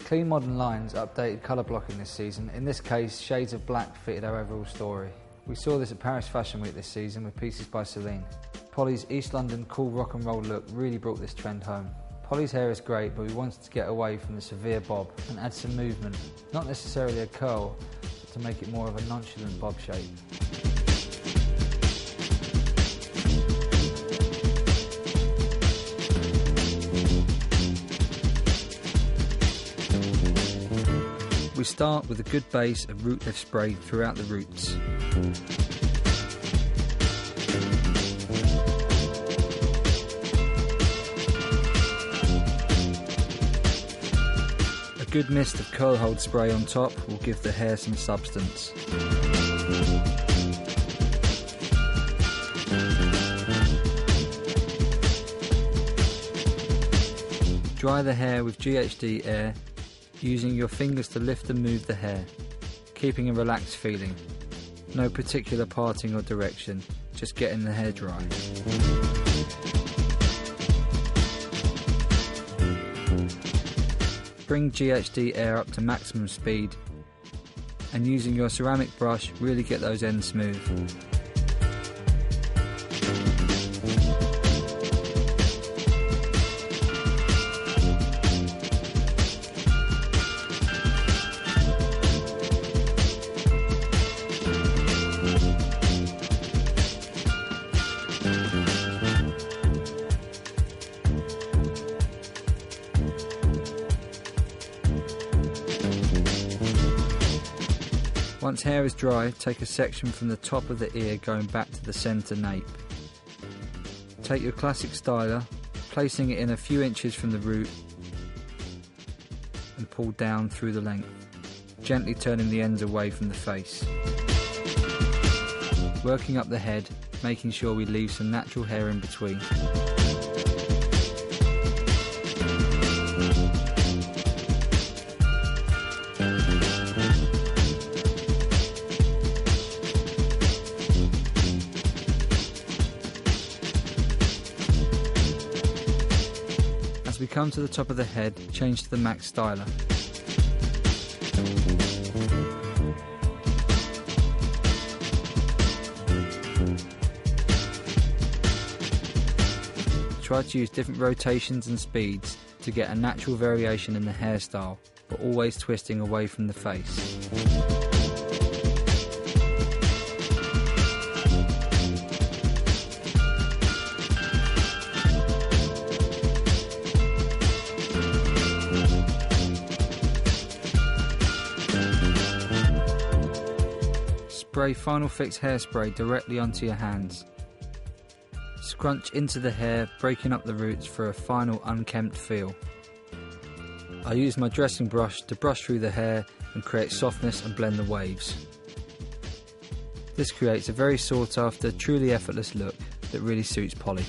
Clean modern lines updated colour blocking this season. In this case, shades of black fitted our overall story. We saw this at Paris Fashion Week this season with pieces by Celine. Polly's East London cool rock and roll look really brought this trend home. Polly's hair is great, but we wanted to get away from the severe bob and add some movement, not necessarily a curl, but to make it more of a nonchalant bob shape. We start with a good base of root lift spray throughout the roots. A good mist of curl hold spray on top will give the hair some substance. Dry the hair with ghd air, using your fingers to lift and move the hair, keeping a relaxed feeling. No particular parting or direction, just getting the hair dry. Bring ghd air up to maximum speed and using your ceramic brush really get those ends smooth. Once hair is dry, take a section from the top of the ear going back to the centre nape. Take your classic styler, placing it in a few inches from the root and pull down through the length, gently turning the ends away from the face. Working up the head, making sure we leave some natural hair in between. As we come to the top of the head, change to the max styler. Try to use different rotations and speeds to get a natural variation in the hairstyle, but always twisting away from the face. Spray Final Fix hairspray directly onto your hands. Scrunch into the hair, breaking up the roots for a final unkempt feel. I use my dressing brush to brush through the hair and create softness and blend the waves. This creates a very sought after, truly effortless look that really suits Polly.